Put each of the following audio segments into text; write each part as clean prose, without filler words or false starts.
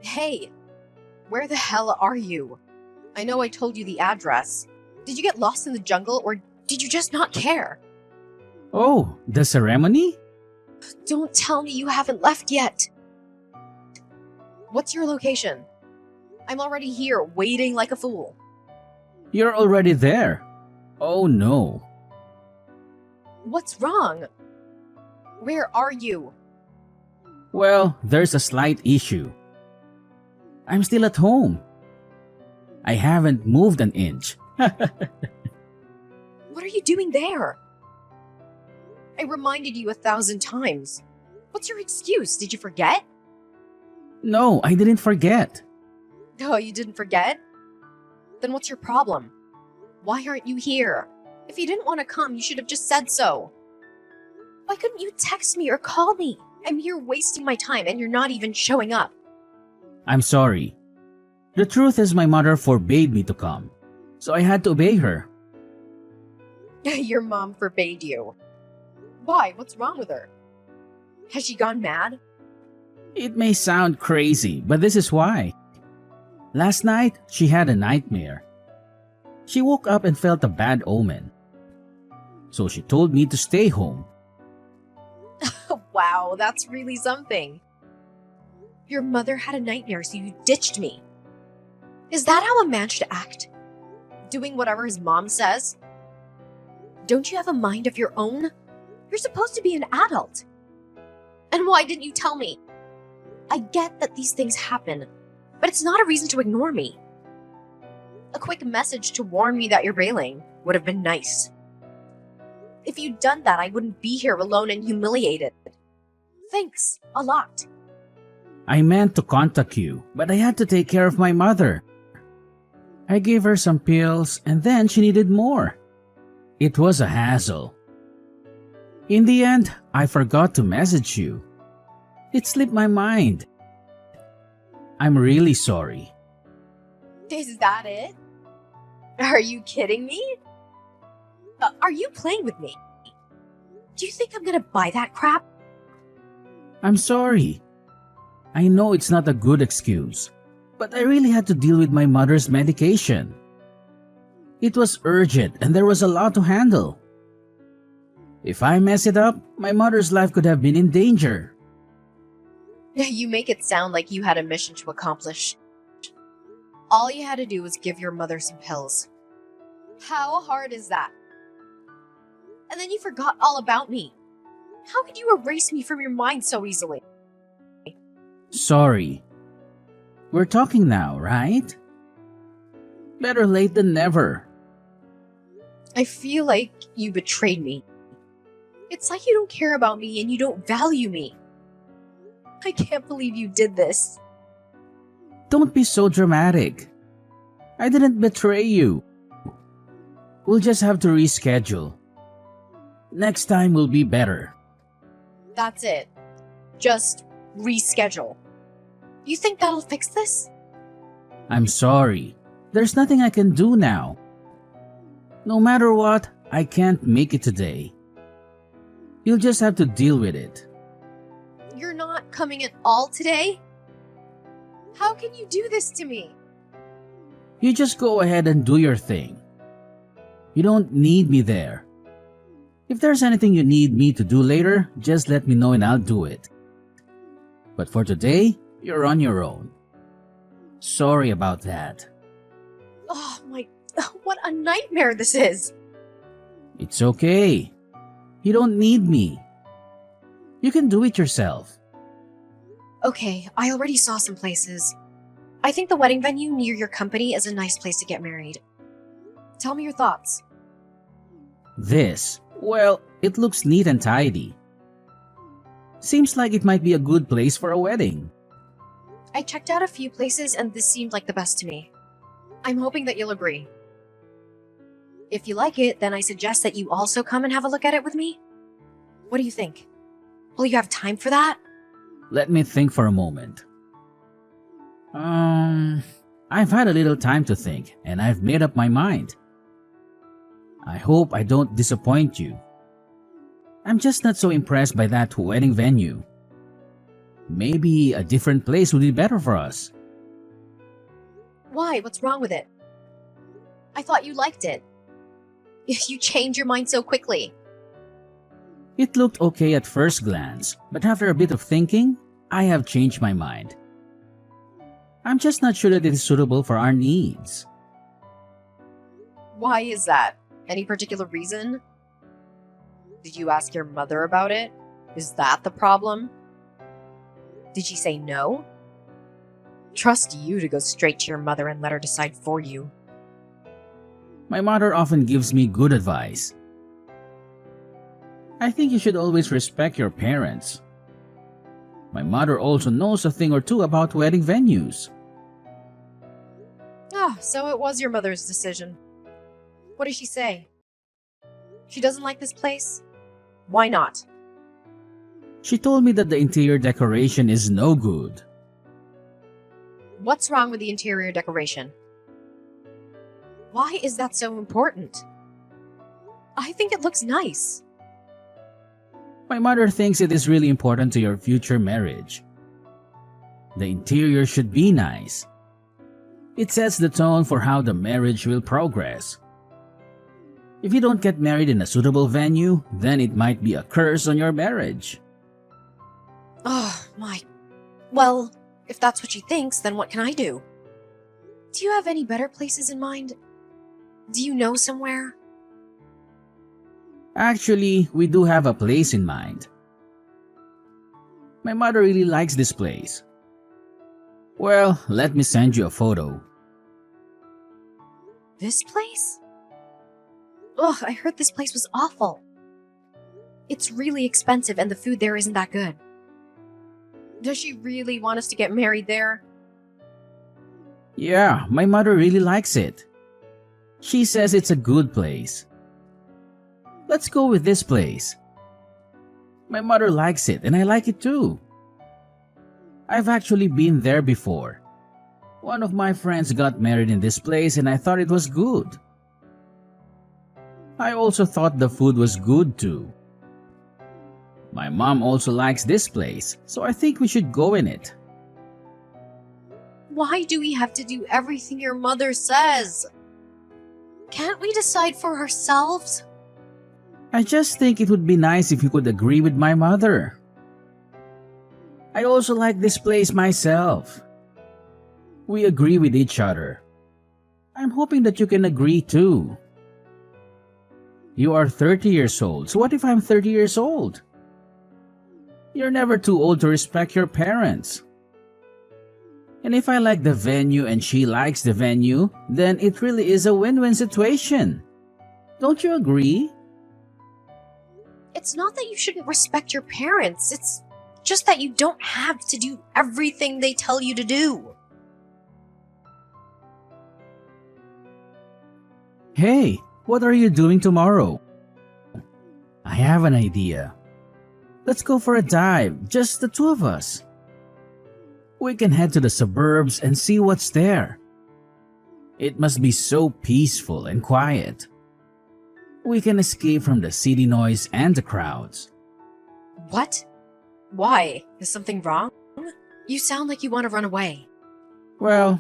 Hey, where the hell are you? I know I told you the address. Did you get lost in the jungle or did you just not care? Oh, the ceremony? Don't tell me you haven't left yet. What's your location? I'm already here, waiting like a fool. You're already there. Oh no. What's wrong? Where are you? Well, there's a slight issue. I'm still at home. I haven't moved an inch. What are you doing there? I reminded you 1,000 times. What's your excuse? Did you forget? No, I didn't forget. Oh, you didn't forget? Then what's your problem? Why aren't you here? If you didn't want to come, you should have just said so. Why couldn't you text me or call me? I'm here wasting my time and you're not even showing up. I'm sorry. The truth is my mother forbade me to come, so I had to obey her. Your mom forbade you. Why? What's wrong with her? Has she gone mad? It may sound crazy, but this is why. Last night, she had a nightmare. She woke up and felt a bad omen. So she told me to stay home. Wow, that's really something. Your mother had a nightmare, so you ditched me. Is that how a man should act? Doing whatever his mom says? Don't you have a mind of your own? You're supposed to be an adult. And why didn't you tell me? I get that these things happen, but it's not a reason to ignore me. A quick message to warn me that you're bailing would have been nice. If you'd done that, I wouldn't be here alone and humiliated. Thanks, a lot. I meant to contact you, but I had to take care of my mother. I gave her some pills and then she needed more. It was a hassle. In the end, I forgot to message you. It slipped my mind. I'm really sorry. Is that it? Are you kidding me? Are you playing with me? Do you think I'm gonna buy that crap? I'm sorry. I know it's not a good excuse, but I really had to deal with my mother's medication. It was urgent and there was a lot to handle. If I mess it up, my mother's life could have been in danger. You make it sound like you had a mission to accomplish. All you had to do was give your mother some pills. How hard is that? And then you forgot all about me. How could you erase me from your mind so easily? Sorry. We're talking now, right? Better late than never. I feel like you betrayed me. It's like you don't care about me and you don't value me. I can't believe you did this. Don't be so dramatic. I didn't betray you. We'll just have to reschedule. Next time will be better. That's it. Just reschedule. You think that'll fix this? I'm sorry. There's nothing I can do now. No matter what, I can't make it today. You'll just have to deal with it. You're not coming at all today? How can you do this to me? You just go ahead and do your thing. You don't need me there. If there's anything you need me to do later, just let me know and I'll do it. But for today, you're on your own. Sorry about that. Oh my, what a nightmare this is. It's okay. You don't need me. You can do it yourself. Okay, I already saw some places. I think the wedding venue near your company is a nice place to get married. Tell me your thoughts. This, well, it looks neat and tidy. Seems like it might be a good place for a wedding. I checked out a few places and this seemed like the best to me. I'm hoping that you'll agree. If you like it, then I suggest that you also come and have a look at it with me. What do you think? Will you have time for that? Let me think for a moment. I've had a little time to think and I've made up my mind. I hope I don't disappoint you. I'm just not so impressed by that wedding venue. Maybe a different place would be better for us. Why? What's wrong with it? I thought you liked it. You change your mind so quickly. It looked okay at first glance, but after a bit of thinking, I have changed my mind. I'm just not sure that it is suitable for our needs. Why is that? Any particular reason? Did you ask your mother about it? Is that the problem? Did she say no? Trust you to go straight to your mother and let her decide for you. My mother often gives me good advice. I think you should always respect your parents. My mother also knows a thing or two about wedding venues. Ah, so it was your mother's decision. What did she say? She doesn't like this place? Why not? She told me that the interior decoration is no good. What's wrong with the interior decoration? Why is that so important? I think it looks nice. My mother thinks it is really important to your future marriage. The interior should be nice. It sets the tone for how the marriage will progress. If you don't get married in a suitable venue, then it might be a curse on your marriage. Oh, my. Well, if that's what she thinks, then what can I do? Do you have any better places in mind? Do you know somewhere? Actually, we do have a place in mind. My mother really likes this place. Well, let me send you a photo. This place? Ugh, I heard this place was awful. It's really expensive and the food there isn't that good. Does she really want us to get married there? Yeah, my mother really likes it. She says it's a good place. Let's go with this place. My mother likes it and I like it too. I've actually been there before. One of my friends got married in this place and I thought it was good. I also thought the food was good too. My mom also likes this place, so I think we should go in it. Why do we have to do everything your mother says? Can't we decide for ourselves? I just think it would be nice if you could agree with my mother. I also like this place myself. We agree with each other. I'm hoping that you can agree too. You are 30 years old, so what if I'm 30 years old? You're never too old to respect your parents. And if I like the venue and she likes the venue, then it really is a win-win situation. Don't you agree? It's not that you shouldn't respect your parents, it's just that you don't have to do everything they tell you to do. Hey, what are you doing tomorrow? I have an idea. Let's go for a dive, just the two of us. We can head to the suburbs and see what's there. It must be so peaceful and quiet. We can escape from the city noise and the crowds. What? Why? Is something wrong? You sound like you want to run away. Well,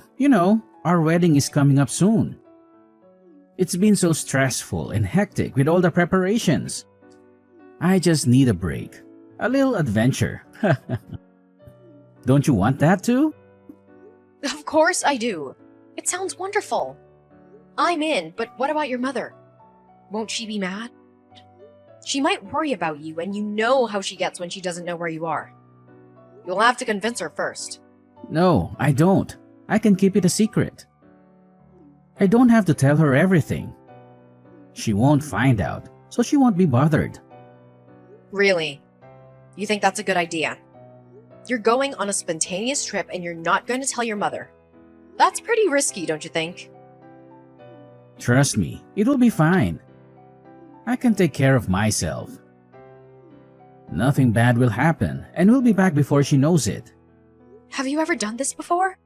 our wedding is coming up soon. It's been so stressful and hectic with all the preparations. I just need a break. A little adventure. Don't you want that too? Of course I do. It sounds wonderful. I'm in, but what about your mother? Won't she be mad? She might worry about you, and you know how she gets when she doesn't know where you are. You'll have to convince her first. No, I don't. I can keep it a secret. I don't have to tell her everything. She won't find out, so she won't be bothered. Really? You think that's a good idea? You're going on a spontaneous trip and you're not going to tell your mother. That's pretty risky, don't you think? Trust me, it will be fine. I can take care of myself. Nothing bad will happen, and we'll be back before she knows it. Have you ever done this before?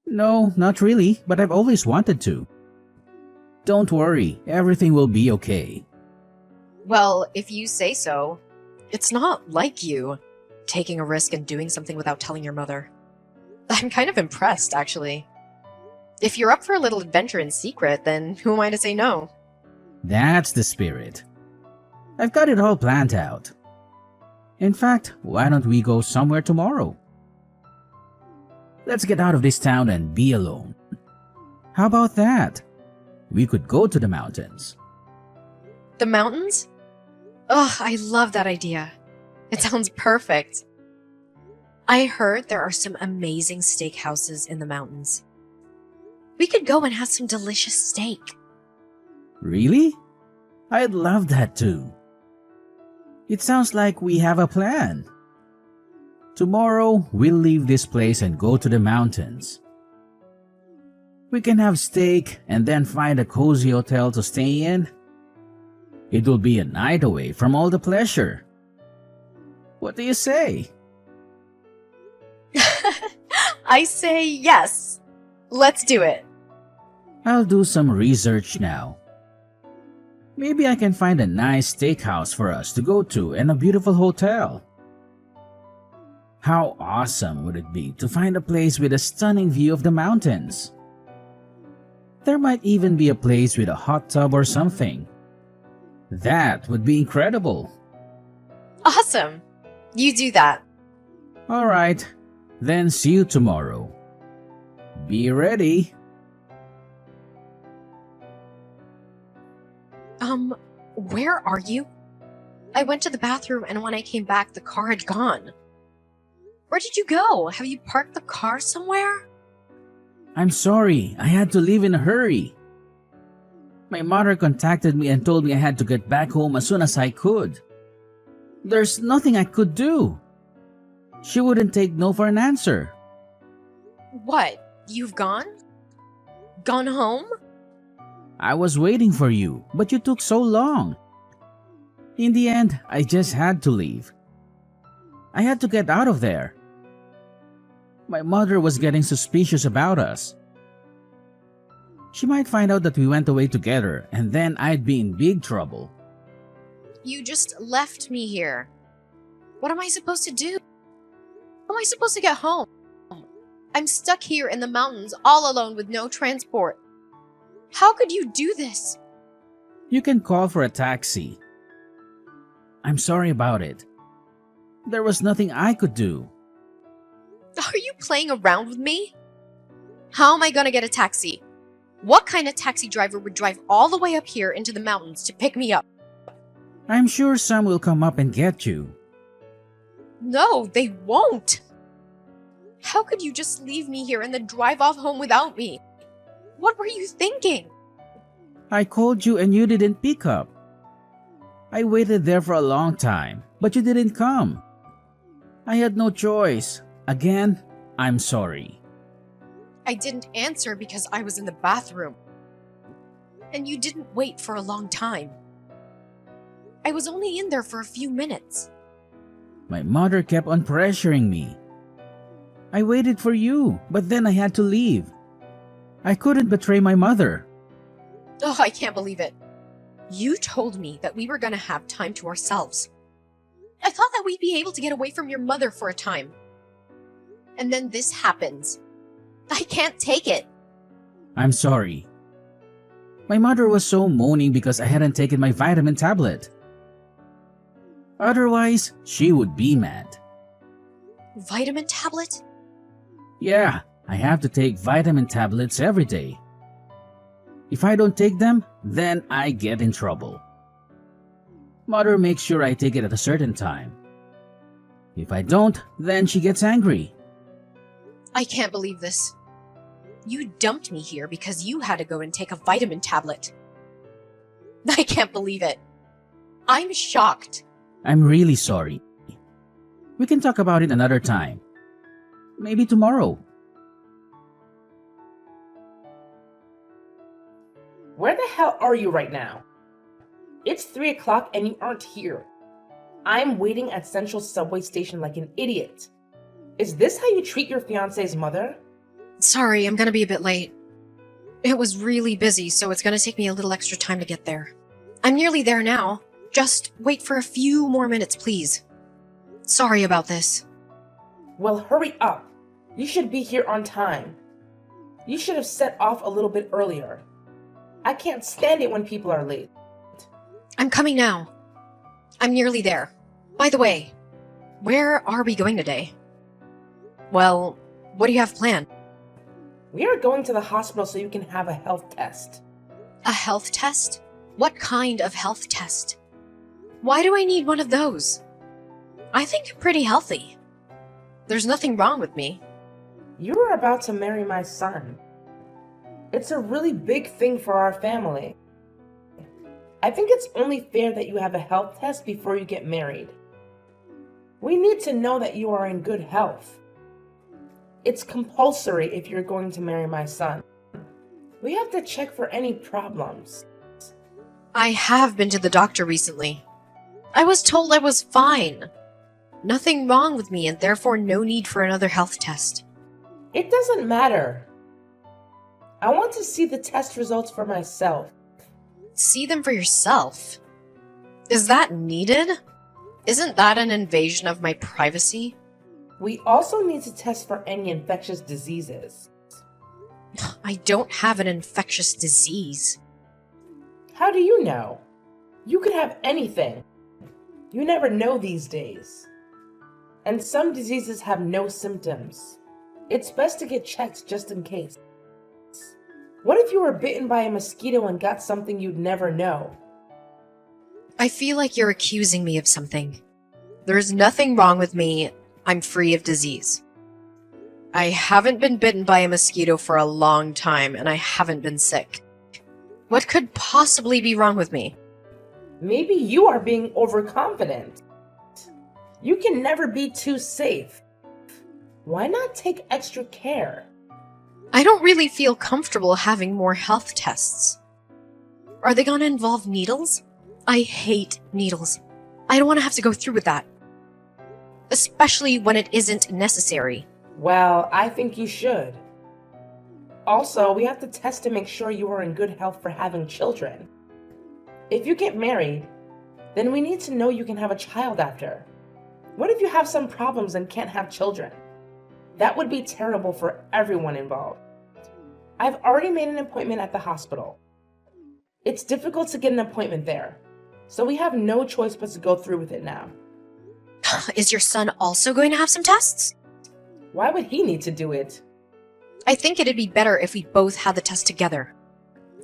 No, not really, but I've always wanted to. Don't worry, everything will be okay. Well, if you say so. It's not like you. taking a risk and doing something without telling your mother. I'm kind of impressed, actually. If you're up for a little adventure in secret, then who am I to say no? That's the spirit. I've got it all planned out. In fact, why don't we go somewhere tomorrow? Let's get out of this town and be alone. How about that? We could go to the mountains. The mountains? Ugh, I love that idea. It sounds perfect. I heard there are some amazing steakhouses in the mountains. We could go and have some delicious steak. Really? I'd love that too. It sounds like we have a plan. Tomorrow, we'll leave this place and go to the mountains. We can have steak and then find a cozy hotel to stay in. It will be a night away from all the pleasure. What do you say? I say yes. Let's do it. I'll do some research now. Maybe I can find a nice steakhouse for us to go to and a beautiful hotel. How awesome would it be to find a place with a stunning view of the mountains? There might even be a place with a hot tub or something. That would be incredible. Awesome. You do that. All right, then see you tomorrow. Be ready. Where are you? I went to the bathroom and when I came back, the car had gone. Where did you go? Have you parked the car somewhere? I'm sorry, I had to leave in a hurry. My mother contacted me and told me I had to get back home as soon as I could. There's nothing I could do. She wouldn't take no for an answer. What? You've gone? Gone home? I was waiting for you, but you took so long. In the end, I just had to leave. I had to get out of there. My mother was getting suspicious about us. She might find out that we went away together, and then I'd be in big trouble. You just left me here. What am I supposed to do? How am I supposed to get home? I'm stuck here in the mountains all alone with no transport. How could you do this? You can call for a taxi. I'm sorry about it. There was nothing I could do. Are you playing around with me? How am I gonna get a taxi? What kind of taxi driver would drive all the way up here into the mountains to pick me up? I'm sure some will come up and get you. No, they won't. How could you just leave me here and then drive off home without me? What were you thinking? I called you and you didn't pick up. I waited there for a long time, but you didn't come. I had no choice. Again, I'm sorry. I didn't answer because I was in the bathroom. And you didn't wait for a long time. I was only in there for a few minutes. My mother kept on pressuring me. I waited for you, but then I had to leave. I couldn't betray my mother. Oh, I can't believe it. You told me that we were gonna have time to ourselves. I thought that we'd be able to get away from your mother for a time. And then this happens. I can't take it. I'm sorry. My mother was so moaning because I hadn't taken my vitamin tablet. Otherwise, she would be mad. Vitamin tablet? Yeah, I have to take vitamin tablets every day. If I don't take them, then I get in trouble. Mother makes sure I take it at a certain time. If I don't, then she gets angry. I can't believe this. You dumped me here because you had to go and take a vitamin tablet. I can't believe it. I'm shocked. I'm really sorry. We can talk about it another time. Maybe tomorrow. Where the hell are you right now? It's 3 o'clock and you aren't here. I'm waiting at Central Subway Station like an idiot. Is this how you treat your fiance's mother? Sorry, I'm gonna be a bit late. It was really busy, so it's gonna take me a little extra time to get there. I'm nearly there now. Just wait for a few more minutes, please. Sorry about this. Well, hurry up. You should be here on time. You should have set off a little bit earlier. I can't stand it when people are late. I'm coming now. I'm nearly there. By the way, where are we going today? Well, what do you have planned? We are going to the hospital so you can have a health test. A health test? What kind of health test? Why do I need one of those? I think you're pretty healthy. There's nothing wrong with me. You are about to marry my son. It's a really big thing for our family. I think it's only fair that you have a health test before you get married. We need to know that you are in good health. It's compulsory if you're going to marry my son. We have to check for any problems. I have been to the doctor recently. I was told I was fine. Nothing wrong with me and therefore no need for another health test. It doesn't matter. I want to see the test results for myself. See them for yourself? Is that needed? Isn't that an invasion of my privacy? We also need to test for any infectious diseases. I don't have an infectious disease. How do you know? You could have anything. You never know these days. And some diseases have no symptoms. It's best to get checked just in case. What if you were bitten by a mosquito and got something you'd never know? I feel like you're accusing me of something. There's nothing wrong with me. I'm free of disease. I haven't been bitten by a mosquito for a long time, and I haven't been sick. What could possibly be wrong with me? Maybe you are being overconfident. You can never be too safe. Why not take extra care? I don't really feel comfortable having more health tests. Are they gonna involve needles? I hate needles. I don't want to have to go through with that. Especially when it isn't necessary. Well, I think you should. Also, we have to test to make sure you are in good health for having children. If you get married, then we need to know you can have a child after. What if you have some problems and can't have children? That would be terrible for everyone involved. I've already made an appointment at the hospital. It's difficult to get an appointment there, so we have no choice but to go through with it now. Is your son also going to have some tests? Why would he need to do it? I think it'd be better if we both had the test together.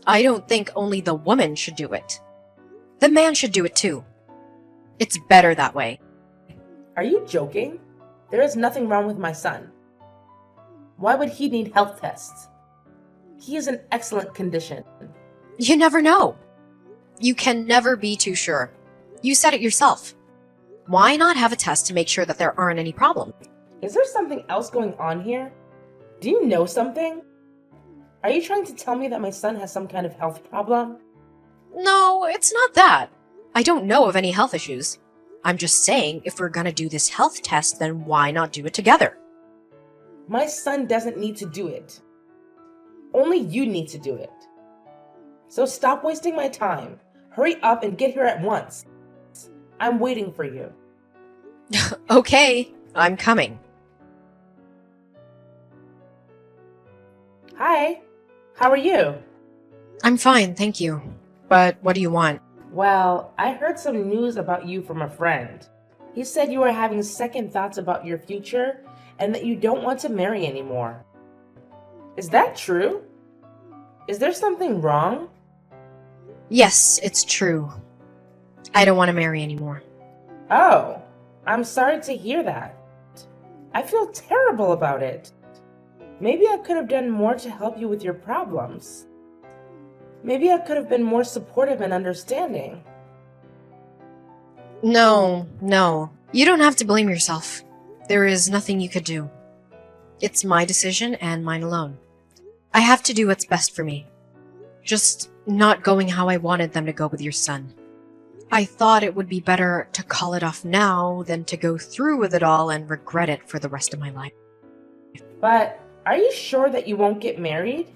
I don't think only the woman should do it. The man should do it too. It's better that way. Are you joking? There is nothing wrong with my son. Why would he need health tests? He is in excellent condition. You never know. You can never be too sure. You said it yourself. Why not have a test to make sure that there aren't any problems? Is there something else going on here? Do you know something? Are you trying to tell me that my son has some kind of health problem? No, it's not that. I don't know of any health issues. I'm just saying, if we're gonna do this health test, then why not do it together? My son doesn't need to do it. Only you need to do it. So stop wasting my time. Hurry up and get here at once. I'm waiting for you. Okay, I'm coming. Hi, how are you? I'm fine, thank you. But what do you want? Well, I heard some news about you from a friend. He said you are having second thoughts about your future and that you don't want to marry anymore. Is that true? Is there something wrong? Yes, it's true. I don't want to marry anymore. Oh, I'm sorry to hear that. I feel terrible about it. Maybe I could have done more to help you with your problems. Maybe I could have been more supportive and understanding. No. You don't have to blame yourself. There is nothing you could do. It's my decision and mine alone. I have to do what's best for me. Just not going how I wanted them to go with your son. I thought it would be better to call it off now than to go through with it all and regret it for the rest of my life. But are you sure that you won't get married?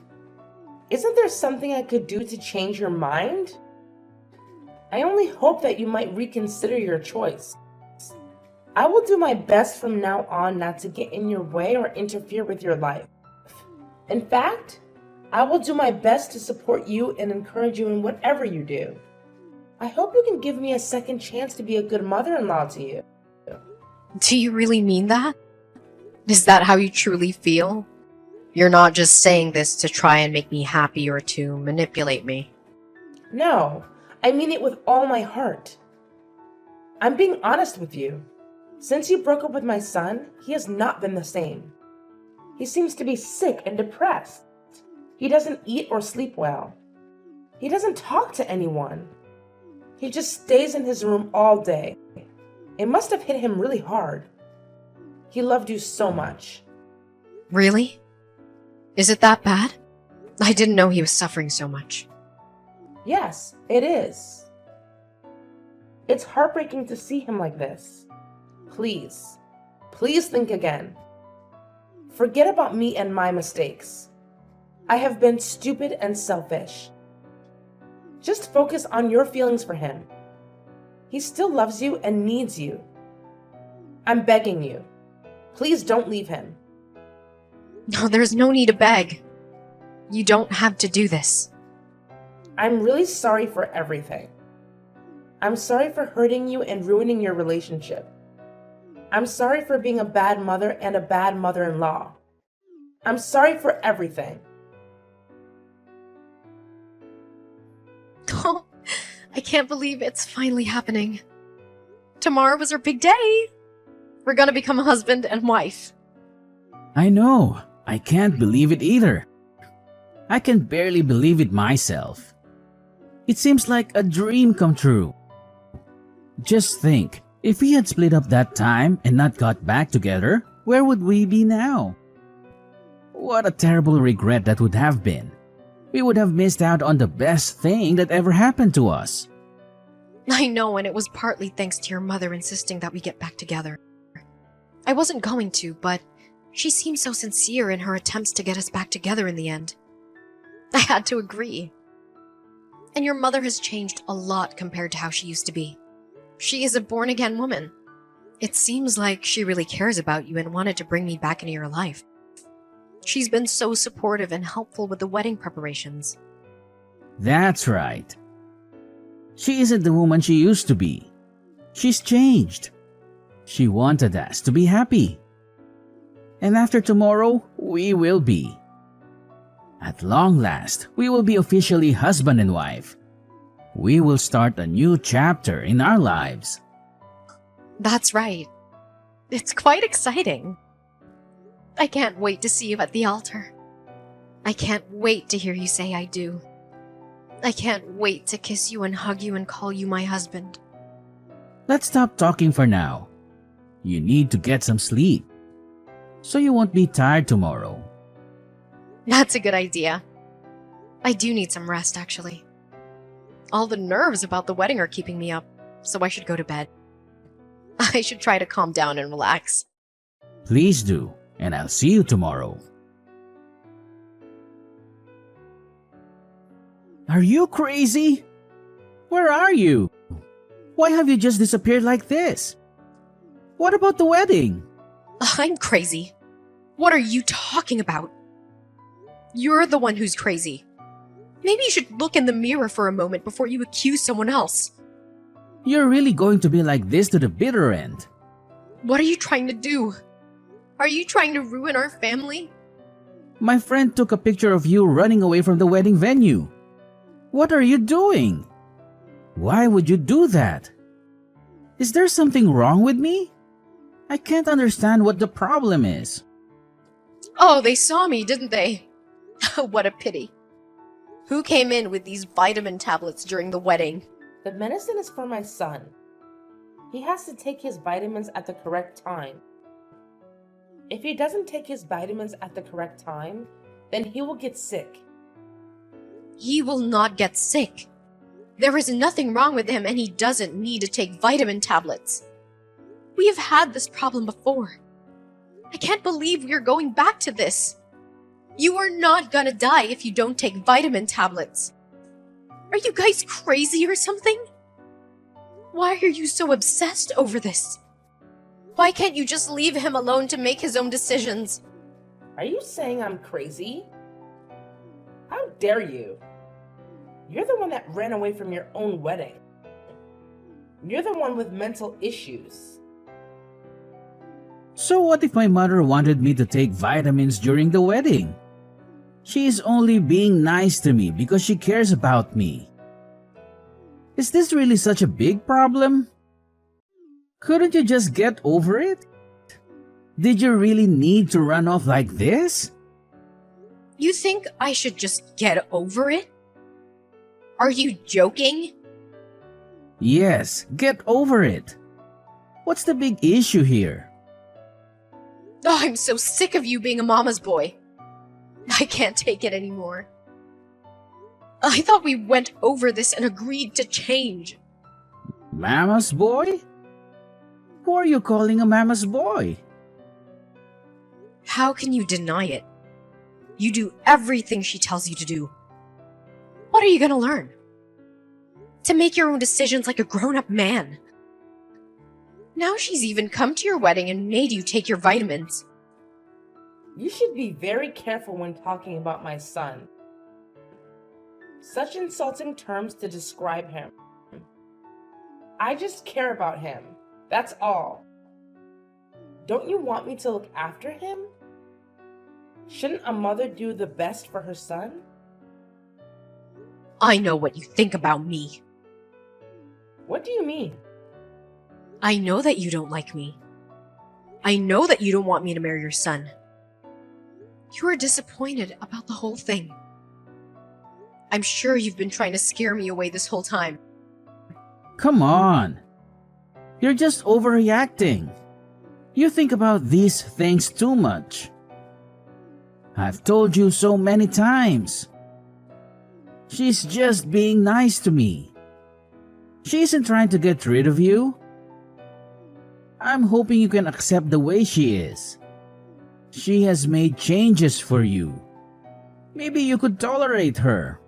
Isn't there something I could do to change your mind? I only hope that you might reconsider your choice. I will do my best from now on not to get in your way or interfere with your life. In fact, I will do my best to support you and encourage you in whatever you do. I hope you can give me a second chance to be a good mother-in-law to you. Do you really mean that? Is that how you truly feel? You're not just saying this to try and make me happy or to manipulate me. No, I mean it with all my heart. I'm being honest with you. Since you broke up with my son, he has not been the same. He seems to be sick and depressed. He doesn't eat or sleep well. He doesn't talk to anyone. He just stays in his room all day. It must have hit him really hard. He loved you so much. Really? Is it that bad? I didn't know he was suffering so much. Yes, it is. It's heartbreaking to see him like this. Please, please think again. Forget about me and my mistakes. I have been stupid and selfish. Just focus on your feelings for him. He still loves you and needs you. I'm begging you. Please don't leave him. No, there's no need to beg. You don't have to do this. I'm really sorry for everything. I'm sorry for hurting you and ruining your relationship. I'm sorry for being a bad mother and a bad mother-in-law. I'm sorry for everything. Oh, I can't believe it's finally happening. Tomorrow was our big day. We're gonna become a husband and wife. I know. I can't believe it either. I can barely believe it myself. It seems like a dream come true. Just think, if we had split up that time and not got back together, where would we be now? What a terrible regret that would have been. We would have missed out on the best thing that ever happened to us. I know, and it was partly thanks to your mother insisting that we get back together. I wasn't going to, but she seemed so sincere in her attempts to get us back together in the end. I had to agree. And your mother has changed a lot compared to how she used to be. She is a born-again woman. It seems like she really cares about you and wanted to bring me back into your life. She's been so supportive and helpful with the wedding preparations. That's right. She isn't the woman she used to be. She's changed. She wanted us to be happy. And after tomorrow, we will be. At long last, we will be officially husband and wife. We will start a new chapter in our lives. That's right. It's quite exciting. I can't wait to see you at the altar. I can't wait to hear you say I do. I can't wait to kiss you and hug you and call you my husband. Let's stop talking for now. You need to get some sleep, so you won't be tired tomorrow. That's a good idea. I do need some rest, actually. All the nerves about the wedding are keeping me up, so I should go to bed. I should try to calm down and relax. Please do, and I'll see you tomorrow. Are you crazy? Where are you? Why have you just disappeared like this? What about the wedding? I'm crazy. What are you talking about? You're the one who's crazy. Maybe you should look in the mirror for a moment before you accuse someone else. You're really going to be like this to the bitter end. What are you trying to do? Are you trying to ruin our family? My friend took a picture of you running away from the wedding venue. What are you doing? Why would you do that? Is there something wrong with me? I can't understand what the problem is. Oh, they saw me, didn't they? What a pity. Who came in with these vitamin tablets during the wedding? The medicine is for my son. He has to take his vitamins at the correct time. If he doesn't take his vitamins at the correct time, then he will get sick. He will not get sick. There is nothing wrong with him and he doesn't need to take vitamin tablets. We have had this problem before. I can't believe we are going back to this. You are not gonna die if you don't take vitamin tablets. Are you guys crazy or something? Why are you so obsessed over this? Why can't you just leave him alone to make his own decisions? Are you saying I'm crazy? How dare you? You're the one that ran away from your own wedding. You're the one with mental issues. So what if my mother wanted me to take vitamins during the wedding? She is only being nice to me because she cares about me. Is this really such a big problem? Couldn't you just get over it? Did you really need to run off like this? You think I should just get over it? Are you joking? Yes, get over it. What's the big issue here? Oh, I'm so sick of you being a mama's boy. I can't take it anymore. I thought we went over this and agreed to change. Mama's boy? Who are you calling a mama's boy? How can you deny it? You do everything she tells you to do. What are you gonna learn? To make your own decisions like a grown-up man. Now she's even come to your wedding and made you take your vitamins. You should be very careful when talking about my son. Such insulting terms to describe him. I just care about him. That's all. Don't you want me to look after him? Shouldn't a mother do the best for her son? I know what you think about me. What do you mean? I know that you don't like me. I know that you don't want me to marry your son. You are disappointed about the whole thing. I'm sure you've been trying to scare me away this whole time. Come on. You're just overreacting. You think about these things too much. I've told you so many times. She's just being nice to me. She isn't trying to get rid of you. I'm hoping you can accept the way she is. She has made changes for you. Maybe you could tolerate her.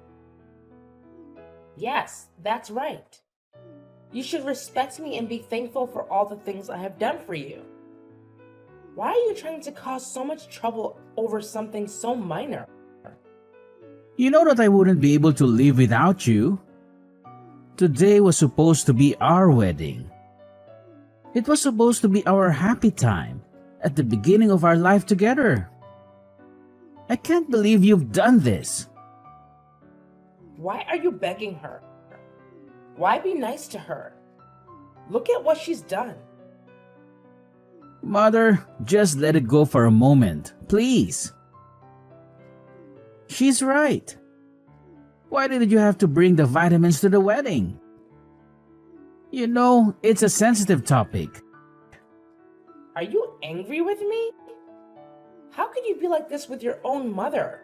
Yes, that's right. You should respect me and be thankful for all the things I have done for you. Why are you trying to cause so much trouble over something so minor? You know that I wouldn't be able to live without you. Today was supposed to be our wedding. It was supposed to be our happy time at the beginning of our life together. I can't believe you've done this. Why are you begging her? Why be nice to her? Look at what she's done. Mother, just let it go for a moment, please. She's right. Why did you have to bring the vitamins to the wedding? You know, it's a sensitive topic. Are you angry with me? How could you be like this with your own mother?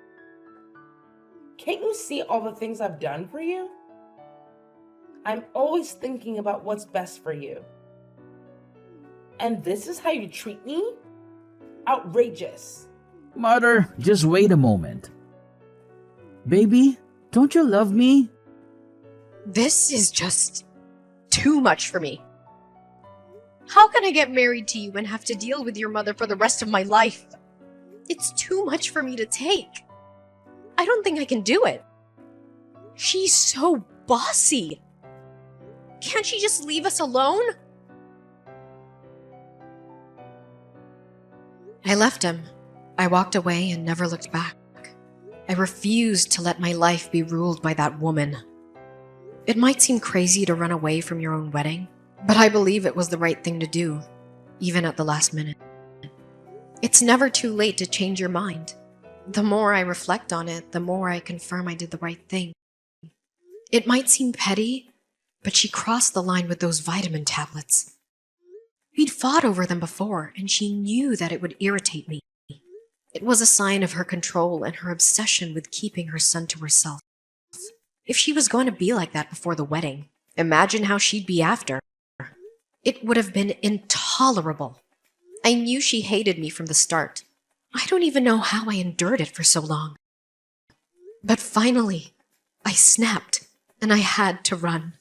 Can't you see all the things I've done for you? I'm always thinking about what's best for you. And this is how you treat me? Outrageous. Mother, just wait a moment. Baby, don't you love me? This is just too much for me. How can I get married to you and have to deal with your mother for the rest of my life? It's too much for me to take. I don't think I can do it. She's so bossy. Can't she just leave us alone? I left him. I walked away and never looked back. I refused to let my life be ruled by that woman. It might seem crazy to run away from your own wedding, but I believe it was the right thing to do, even at the last minute. It's never too late to change your mind. The more I reflect on it, the more I confirm I did the right thing. It might seem petty, but she crossed the line with those vitamin tablets. We'd fought over them before, and she knew that it would irritate me. It was a sign of her control and her obsession with keeping her son to herself. If she was going to be like that before the wedding, imagine how she'd be after. It would have been intolerable. I knew she hated me from the start. I don't even know how I endured it for so long. But finally, I snapped, and I had to run.